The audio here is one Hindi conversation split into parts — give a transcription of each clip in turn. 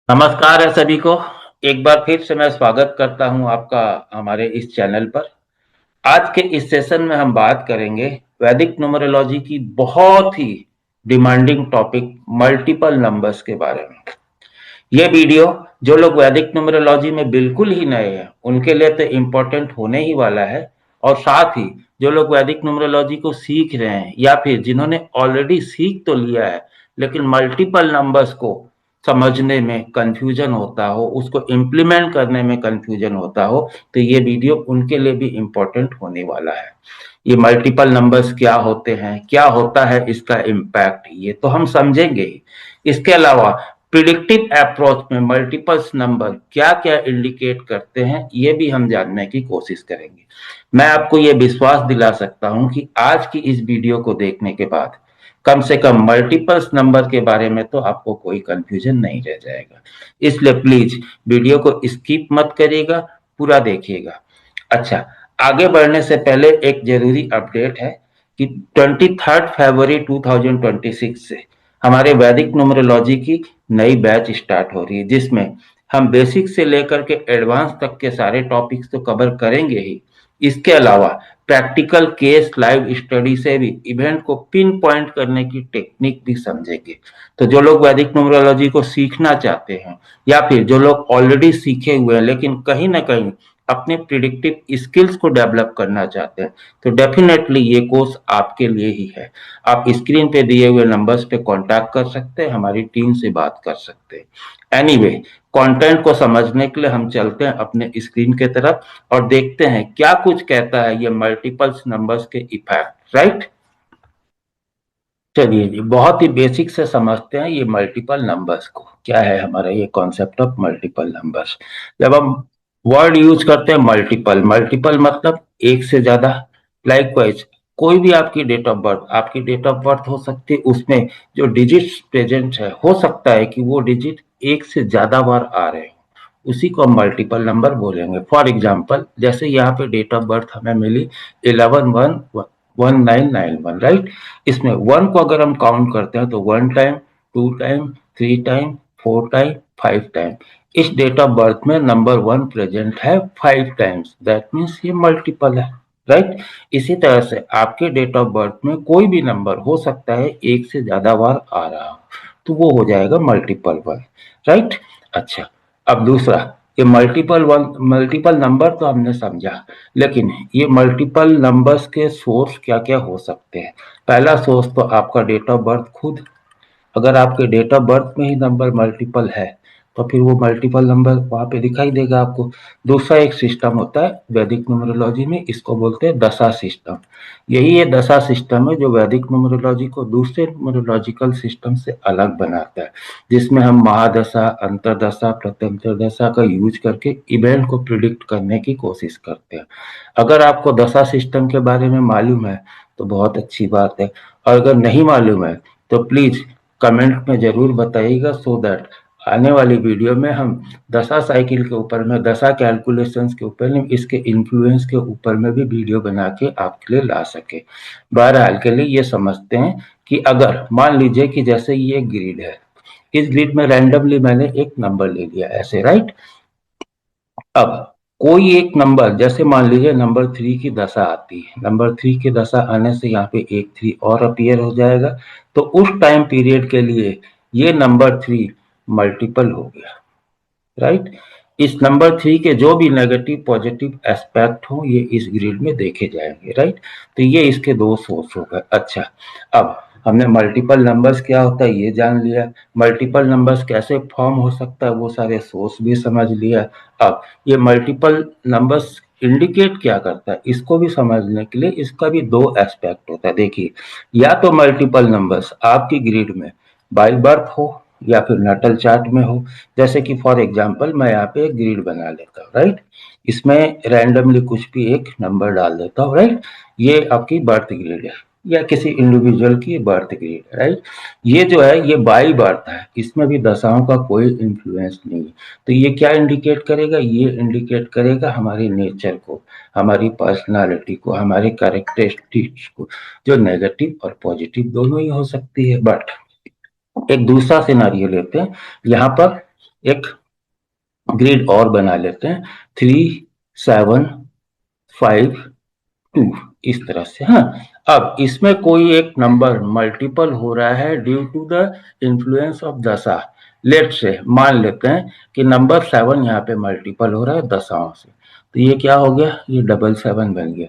नमस्कार है सभी को। एक बार फिर से मैं स्वागत करता हूं आपका हमारे इस चैनल पर। आज के इस सेशन में हम बात करेंगे वैदिक न्यूमरोलॉजी की बहुत ही डिमांडिंग टॉपिक मल्टीपल नंबर्स के बारे में। ये वीडियो जो लोग वैदिक न्यूमरोलॉजी में बिल्कुल ही नए हैं उनके लिए तो इम्पोर्टेंट होने ही वाला है, और साथ ही जो लोग वैदिक न्यूमरोलॉजी को सीख रहे हैं या फिर जिन्होंने ऑलरेडी सीख तो लिया है लेकिन मल्टीपल नंबर्स को समझने में कंफ्यूजन होता हो, उसको इम्प्लीमेंट करने में कंफ्यूजन होता हो, तो ये वीडियो उनके लिए भी इम्पोर्टेंट होने वाला है। ये मल्टीपल नंबर्स क्या होते हैं, क्या होता है इसका इम्पैक्ट, ये तो हम समझेंगे ही। इसके अलावा प्रिडिक्टिव अप्रोच में मल्टीपल्स नंबर क्या क्या इंडिकेट करते हैं ये भी हम जानने की कोशिश करेंगे। मैं आपको ये विश्वास दिला सकता हूं कि आज की इस वीडियो को देखने के बाद कम से कम मल्टीपल्स नंबर के बारे में तो आपको कोई कंफ्यूजन नहीं रह जाएगा। इसलिए प्लीज वीडियो को स्किप मत करिएगा, पूरा देखिएगा। अच्छा, आगे बढ़ने से पहले एक जरूरी अपडेट है कि 23 फरवरी 2026 से हमारे वैदिक न्यूमरोलॉजी की नई बैच स्टार्ट हो रही है, जिसमें हम बेसिक से लेकर के एडवांस तक के सारे टॉपिक्स तो कवर करेंगे ही। इसके अलावा प्रैक्टिकल केस लाइव स्टडी से भी इवेंट को पिन पॉइंट करने की टेक्निक भी समझेंगे। तो जो लोग वैदिक न्यूमरोलॉजी को सीखना चाहते हैं या फिर जो लोग ऑलरेडी सीखे हुए हैं लेकिन कहीं ना कहीं अपने प्रिडिक्टिव स्किल्स को डेवलप करना चाहते हैं, तो डेफिनेटली ये कोर्स आपके लिए ही है। आप स्क्रीन पे दिए हुए नंबर्स पे कांटेक्ट कर सकते हैं, हमारी टीम से बात कर सकते हैं। एनीवे, कंटेंट को समझने के लिए हम चलते हैं अपने स्क्रीन के तरफ और देखते हैं क्या कुछ कहता है ये मल्टीपल्स नंबर्स के इफेक्ट। राइट, चलिए जी, बहुत ही बेसिक से समझते हैं ये मल्टीपल नंबर्स को। क्या है हमारा ये कॉन्सेप्ट ऑफ मल्टीपल नंबर्स। जब हम वर्ड यूज करते हैं मल्टीपल, मल्टीपल मतलब एक से ज्यादा। लाइकवाइज कोई भी आपकी डेट ऑफ बर्थ, आपकी डेट ऑफ बर्थ हो सकती है, उसमें जो डिजिट्स प्रेजेंट है हो सकता है कि वो डिजिट एक से ज्यादा बार आ रहे हो, उसी को हम मल्टीपल नंबर बोलेंगे। फॉर एग्जाम्पल जैसे यहाँ पे डेट ऑफ बर्थ हमें मिली 11/1/1991, राइट। इसमें वन को अगर हम काउंट करते हैं तो one time, two time, three time, four time, five time. इस डेट ऑफ बर्थ में नंबर वन प्रेजेंट है फाइव टाइम्स, दैट मीन्स ये मल्टीपल है, राइट। इसी तरह से आपके डेट ऑफ बर्थ में कोई भी नंबर हो सकता है एक से ज्यादा बार आ रहा हो, तो वो हो जाएगा मल्टीपल वन, राइट। अच्छा, अब दूसरा, ये मल्टीपल नंबर तो हमने समझा, लेकिन ये मल्टीपल नंबर्स के सोर्स क्या क्या हो सकते हैं। पहला सोर्स तो आपका डेट ऑफ बर्थ खुद। अगर आपके डेट ऑफ बर्थ में ही नंबर मल्टीपल है तो फिर वो मल्टीपल नंबर वहां पे दिखाई देगा आपको। दूसरा एक सिस्टम होता है वैदिक न्यूमरोलॉजी में, इसको बोलते हैं दशा सिस्टम। यही ये दशा सिस्टम है जो वैदिक न्यूमरोलॉजी को दूसरे न्यूमरोलॉजिकल सिस्टम से अलग बनाता है, जिसमें हम महादशा, अंतरदशा, प्रत्यंतर दशा का यूज करके इवेंट को प्रिडिक्ट करने की कोशिश करते हैं। अगर आपको दशा सिस्टम के बारे में मालूम है तो बहुत अच्छी बात है, और अगर नहीं मालूम है तो प्लीज कमेंट में जरूर बताइएगा, सो दैट आने वाली वीडियो में हम दशा साइकिल के ऊपर में, दशा कैलकुलेशंस के ऊपर में, इसके इन्फ्लुएंस के ऊपर में भी वीडियो बना के आपके लिए ला सके। बहरहाल के लिए ये समझते हैं कि अगर मान लीजिए कि जैसे ये ग्रिड है, इस ग्रिड में रैंडमली मैंने एक नंबर ले लिया ऐसे, राइट। अब कोई एक नंबर, जैसे मान लीजिए नंबर थ्री की दशा आती है, नंबर थ्री की दशा आने से यहाँ पे एक थ्री और अपीयर हो जाएगा, तो उस टाइम पीरियड के लिए ये नंबर थ्री मल्टीपल हो गया, राइट। इस नंबर थ्री के जो भी नेगेटिव पॉजिटिव एस्पेक्ट हो ये इस ग्रिड में देखे जाएंगे, राइट। तो ये इसके दो सोर्स हो गए। अच्छा, अब हमने मल्टीपल नंबर्स क्या होता है ये जान लिया, मल्टीपल नंबर्स कैसे फॉर्म हो सकता है वो सारे सोर्स भी समझ लिया। अब ये मल्टीपल नंबर्स इंडिकेट क्या करता है इसको भी समझने के लिए इसका भी दो एस्पेक्ट होता है। देखिए, या तो मल्टीपल नंबर्स आपकी ग्रिड में बाय बर्थ हो या फिर नटल चार्ट में हो। जैसे कि फॉर एग्जांपल मैं यहाँ पे एक ग्रिड बना लेता हूँ, राइट। इसमें रैंडमली कुछ भी एक नंबर डाल देता हूँ, राइट। ये आपकी बर्थ ग्रिड है या किसी इंडिविजुअल की बर्थ ग्रिड है, राइट। ये जो है ये बाई बर्थ है, इसमें भी दशाओं का कोई इन्फ्लुएंस नहीं है। तो ये क्या इंडिकेट करेगा, ये इंडिकेट करेगा हमारे नेचर को, हमारी पर्सनालिटी को, हमारे कैरेक्टरिस्टिक्स को, जो नेगेटिव और पॉजिटिव दोनों ही हो सकती है। बट एक दूसरा सिनारियो लेते हैं। यहाँ पर एक ग्रिड और बना लेते हैं, 3, 7, 5, 2 इस तरह से। हाँ, अब इसमें कोई एक नंबर मल्टीपल हो रहा है due to the influence of दशा। लेट से मान लेते हैं कि नंबर 7 यहाँ पे मल्टीपल हो रहा है दशाओं से, तो ये क्या हो गया, ये 777 बन गया।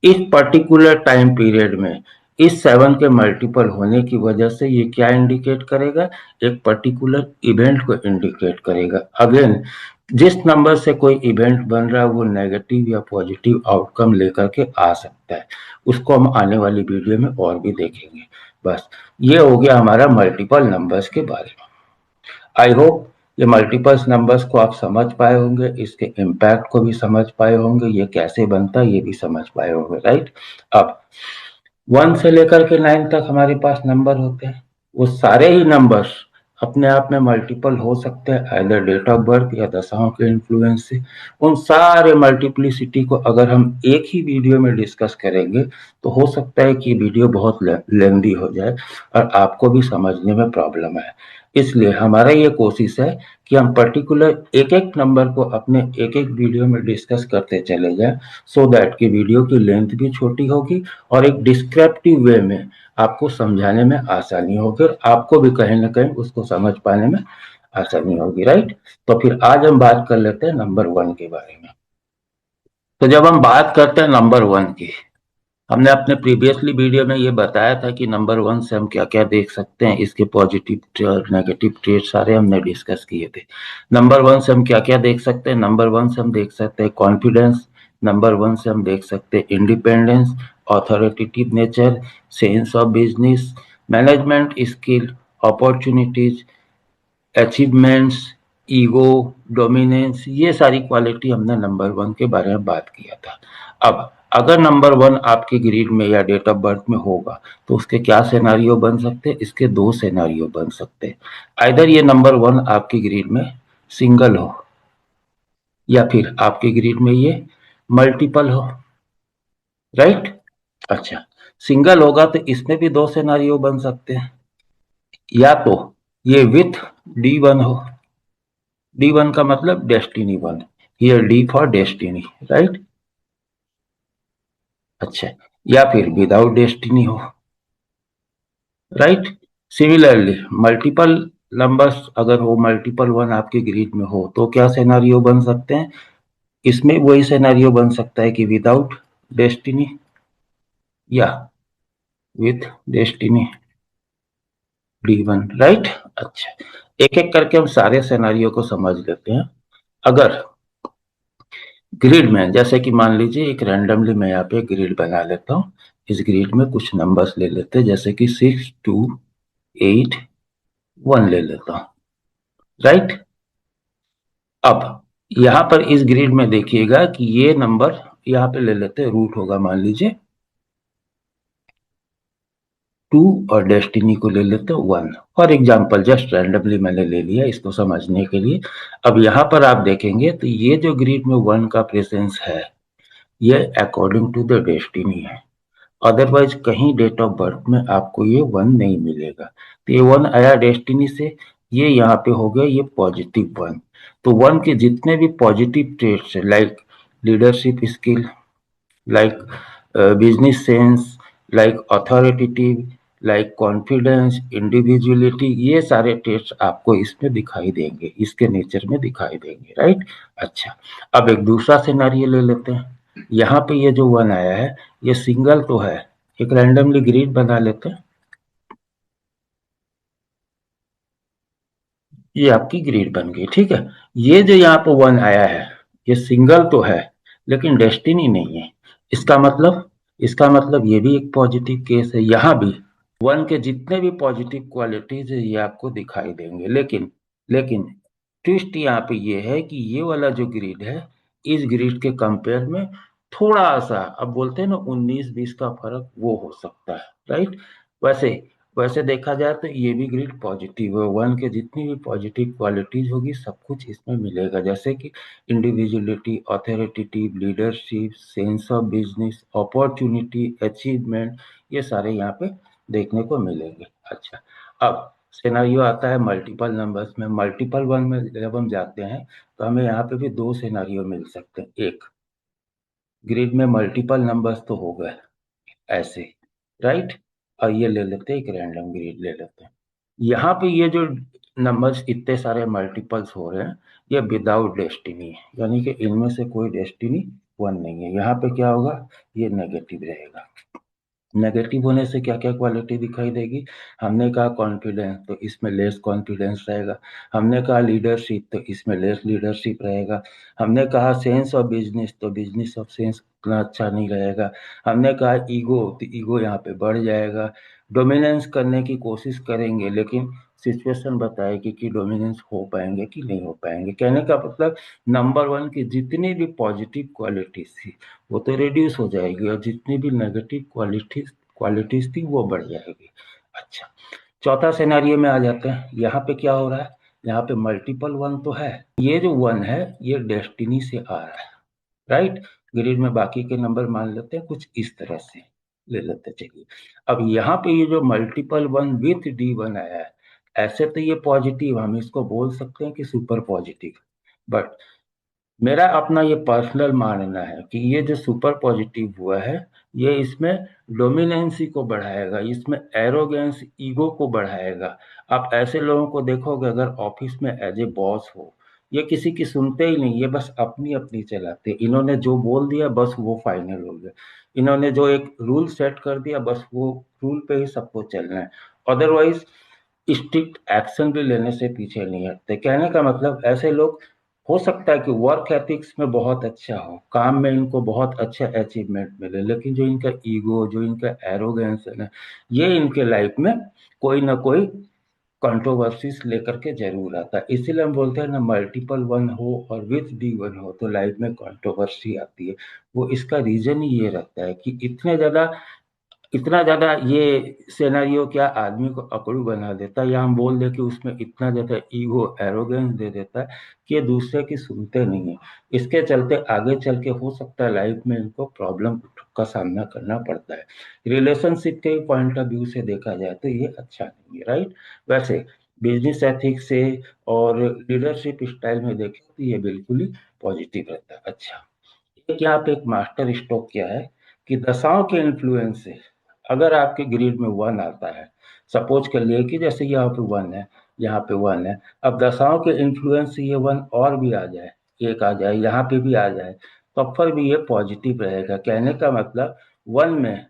इस पर्टिकुलर टाइम पीरियड में इस 7 के मल्टीपल होने की वजह से ये क्या इंडिकेट करेगा, एक पर्टिकुलर इवेंट को इंडिकेट करेगा। अगेन, जिस नंबर से कोई इवेंट बन रहा है वो नेगेटिव या पॉजिटिव आउटकम लेकर के आ सकता है, उसको हम आने वाली वीडियो में और भी देखेंगे। बस ये हो गया हमारा मल्टीपल नंबर्स के बारे में। आई होप ये मल्टीपल्स नंबर्स को आप समझ पाए होंगे, इसके इम्पैक्ट को भी समझ पाए होंगे, ये कैसे बनता है ये भी समझ पाए होंगे, राइट। अब 1 से लेकर के 9 तक हमारे पास नंबर होते हैं, वो सारे ही नंबर्स अपने आप में मल्टीपल हो सकते हैं, आइदर डेट ऑफ बर्थ या दशाओं के इन्फ्लुएंस से। उन सारे मल्टीप्लिसिटी को अगर हम एक ही वीडियो में डिस्कस करेंगे तो हो सकता है कि वीडियो बहुत लेंदी हो जाए और आपको भी समझने में प्रॉब्लम है। इसलिए हमारा ये कोशिश है कि हम पर्टिकुलर एक एक नंबर को अपने एक एक वीडियो में डिस्कस करते चले जाएं, सो दैट कि वीडियो की लेंथ भी छोटी होगी और एक डिस्क्रिप्टिव वे में आपको समझाने में आसानी होगी और आपको भी कहीं ना कहीं उसको समझ पाने में आसानी होगी, राइट। तो फिर आज हम बात कर लेते हैं नंबर 1 के बारे में। तो जब हम बात करते हैं नंबर 1 की, हमने अपने प्रीवियसली वीडियो में ये बताया था कि नंबर 1 से हम क्या क्या देख सकते हैं, इसके पॉजिटिव और नेगेटिव ट्रेट सारे हमने डिस्कस किए थे। नंबर 1 से हम क्या क्या देख सकते हैं, नंबर 1 से हम देख सकते हैं कॉन्फिडेंस, नंबर 1 से हम देख सकते हैं independence, authoritative nature, sense of business, management skill, opportunities, achievements, ego, dominance, ये सारी क्वालिटी हमने नंबर 1 के बारे में बात किया था। अब अगर नंबर 1 आपके ग्रिड में या डेट ऑफ बर्थ में होगा तो उसके क्या सिनेरियो बन सकते हैं, इसके 2 सिनेरियो बन सकते हैं। आइदर ये नंबर 1 आपके ग्रिड में सिंगल हो या फिर आपके ग्रिड में ये मल्टीपल हो, राइट। अच्छा, सिंगल होगा तो इसमें भी 2 सिनेरियो बन सकते हैं, या तो ये विथ D1 हो, D1 का मतलब destiny 1, here D for destiny, right. अच्छा, या फिर विदाउट डेस्टिनी हो, राइट। सिमिलरली मल्टीपल नंबर्स अगर हो, मल्टीपल 1 आपके ग्रिड में हो तो क्या सिनेरियो बन सकते हैं, इसमें वही सिनेरियो बन सकता है कि विदाउट डेस्टिनी या विथ डेस्टिनी D1, राइट। अच्छा, एक एक करके हम सारे सिनेरियो को समझ लेते हैं। अगर ग्रिड में, जैसे कि मान लीजिए एक रैंडमली मैं यहाँ पे ग्रिड बना लेता हूँ, इस ग्रिड में कुछ नंबर्स ले लेते हैं, जैसे कि 6, 2, 8, 1 ले लेता हूँ, राइट। अब यहाँ पर इस ग्रिड में देखिएगा कि ये नंबर यहाँ पे ले लेते हैं, रूट होगा मान लीजिए 2 और डेस्टिनी को ले लेते हैं 1। फॉर एग्जाम्पल जस्ट रैंडमली मैंने ले लिया इसको समझने के लिए। अब यहाँ पर आप देखेंगे तो ये जो ग्रिड में 1 का प्रेजेंस है ये अकॉर्डिंग टू द डेस्टिनी है, अदरवाइज कहीं डेट ऑफ बर्थ में आपको ये 1 नहीं मिलेगा। तो ये 1 आया डेस्टिनी से, ये यहाँ पे हो गया ये पॉजिटिव 1। तो 1 के जितने भी पॉजिटिव ट्रेट्स है, like leadership skill, like business sense, like authoritative, like confidence, individuality, ये सारे ट्रेट्स आपको इसमें दिखाई देंगे, इसके नेचर में दिखाई देंगे, राइट। अच्छा, अब एक दूसरा सिनेरियो ले लेते हैं। यहाँ पे ये जो 1 आया है ये सिंगल तो है, एक रैंडमली ग्रिड बना लेते हैं, ये आपकी ग्रिड बन गई, ठीक है। ये जो यहाँ पे 1 आया है ये सिंगल तो है लेकिन डेस्टिनी नहीं है। इसका मतलब ये भी एक पॉजिटिव केस है, यहाँ भी 1 के जितने भी पॉजिटिव क्वालिटीज है ये आपको दिखाई देंगे, लेकिन ट्विस्ट यहाँ पे ये है कि ये वाला जो ग्रिड है इस ग्रिड के कंपेयर में थोड़ा सा, अब बोलते हैं ना 19-20 का फर्क, वो हो सकता है, राइट। वैसे वैसे देखा जाए तो ये भी ग्रिड पॉजिटिव है, 1 के जितनी भी पॉजिटिव क्वालिटीज होगी सब कुछ इसमें मिलेगा, जैसे कि individuality, authoritative, leadership, sense of business, opportunity, achievement, ये सारे यहाँ पे देखने को मिलेंगे। अच्छा, अब सिनेरियो आता है मल्टीपल नंबर्स में, मल्टीपल वन में जब हम जाते हैं तो हमें यहाँ पे भी दो सिनेरियो मिल सकते हैं। एक, ग्रिड में मल्टीपल नंबर्स तो हो गए ऐसे, राइट, और ये ले लेते हैं, एक रैंडम ग्रिड ले लेते हैं। यहाँ पे ये जो नंबर्स इतने सारे मल्टीपल्स हो रहे हैं, ये विदाउट डेस्टिनी है, यानी कि इनमें से कोई डेस्टिनी वन नहीं है। यहाँ पे क्या होगा, ये नेगेटिव रहेगा। नेगेटिव होने से क्या क्या क्वालिटी दिखाई देगी, हमने कहा कॉन्फिडेंस, तो इसमें लेस कॉन्फिडेंस रहेगा। हमने कहा लीडरशिप, तो इसमें लेस लीडरशिप रहेगा। हमने कहा सेंस ऑफ बिजनेस, तो बिजनेस ऑफ सेंस उतना अच्छा नहीं रहेगा। हमने कहा ईगो, तो ईगो यहाँ पे बढ़ जाएगा। डोमिनेंस करने की कोशिश करेंगे, लेकिन सिचुएशन बताएगी कि डोमिनेंस हो पाएंगे कि नहीं हो पाएंगे। कहने का मतलब नंबर वन की जितनी भी पॉजिटिव क्वालिटीज थी वो तो रिड्यूस हो जाएगी, और जितनी भी नेगेटिव क्वालिटीज थी वो बढ़ जाएगी। अच्छा, चौथा सिनेरियो में आ जाते हैं। यहाँ पे क्या हो रहा है, यहाँ पे मल्टीपल वन तो है, ये जो वन है ये डेस्टिनी से आ रहा है, राइट। ग्रिड में बाकी के नंबर मान लेते हैं कुछ इस तरह से ले लेते, चलिए। अब यहाँ पे ये जो मल्टीपल वन विथ D1 आया है, ऐसे तो ये पॉजिटिव, हम इसको बोल सकते हैं कि सुपर पॉजिटिव, बट मेरा अपना ये पर्सनल मानना है कि ये जो सुपर पॉजिटिव हुआ है, ये इसमें डोमिनेंसी को बढ़ाएगा, इसमें एरोगेंस ईगो को बढ़ाएगा। आप ऐसे लोगों को देखोगे अगर ऑफिस में एज ए बॉस हो, ये किसी की सुनते ही नहीं, ये बस अपनी अपनी चलाते, इन्होंने जो बोल दिया बस वो फाइनल हो गया। इन्होंने जो एक रूल सेट कर दिया बस वो रूल पे ही सबको चलना है। अदरवाइज स्ट्रिक्ट एक्शन भी लेने से पीछे नहीं हटते। कहने का मतलब ऐसे लोग, हो सकता है कि वर्क एथिक्स में बहुत अच्छा हो, काम में इनको बहुत अच्छा अचीवमेंट मिले, लेकिन जो इनका ईगो, जो इनका एरोगेंस है ना, ये इनके लाइफ में कोई ना कोई कंट्रोवर्सीज लेकर के जरूर आता है। इसीलिए हम बोलते हैं ना, मल्टीपल वन हो और विथ D1 हो तो लाइफ में कंट्रोवर्सी आती है। वो इसका रीजन ही ये रहता है कि इतना ज्यादा ये सिनेरियो क्या आदमी को अकड़ू बना देता है, या हम बोल दे कि उसमें इतना ज्यादा ईगो एरोगेंस दे देता है कि ये दूसरे की सुनते नहीं है। इसके चलते आगे चल के हो सकता है लाइफ में इनको प्रॉब्लम का सामना करना पड़ता है। रिलेशनशिप के पॉइंट ऑफ व्यू से देखा जाए तो ये अच्छा नहीं है, राइट। वैसे बिजनेस एथिक्स से और लीडरशिप स्टाइल में देखें तो ये बिल्कुल ही पॉजिटिव रहता है। अच्छा, एक यहाँ पे एक मास्टर स्ट्रोक क्या है कि दशाओं के इन्फ्लुएंस से अगर आपके ग्रिड में वन आता है, सपोज कर लिए कि जैसे यहाँ पे वन है, यहाँ पे वन है, अब दशाओं के इन्फ्लुएंस से ये वन और भी आ जाए, एक आ जाए, यहाँ पे भी आ जाए, तब पर भी ये पॉजिटिव रहेगा। कहने का मतलब वन में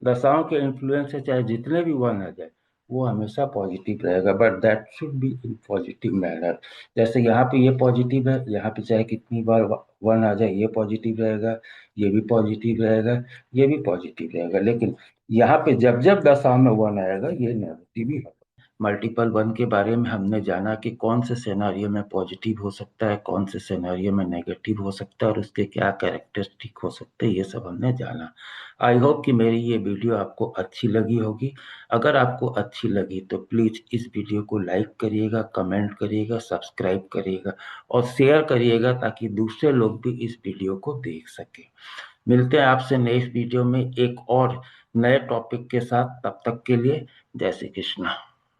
दशाओं के इन्फ्लुएंस से चाहे जितने भी वन आ जाए वो हमेशा पॉजिटिव रहेगा, but that should be in positive manner. जैसे यहाँ पे ये पॉजिटिव है, यहाँ पे चाहे कितनी बार वन आ जाए ये पॉजिटिव रहेगा, ये भी पॉजिटिव रहेगा, ये भी पॉजिटिव रहेगा, लेकिन यहाँ पे जब जब दशा में वन आएगा ये नेगेटिव ही होगा। मल्टीपल वन के बारे में हमने जाना कि कौन से सिनेरियो में पॉजिटिव हो सकता है, कौन से सिनेरियो में नेगेटिव हो सकता है, और उसके क्या कैरेक्टरिस्टिक हो सकते हैं, ये सब हमने जाना। आई होप कि मेरी ये वीडियो आपको अच्छी लगी होगी। अगर आपको अच्छी लगी तो प्लीज़ इस वीडियो को लाइक करिएगा, कमेंट करिएगा, सब्सक्राइब करिएगा और शेयर करिएगा ताकि दूसरे लोग भी इस वीडियो को देख सकें। मिलते हैं आपसे नेक्स्ट वीडियो में एक और नए टॉपिक के साथ, तब तक के लिए जय श्री कृष्णा।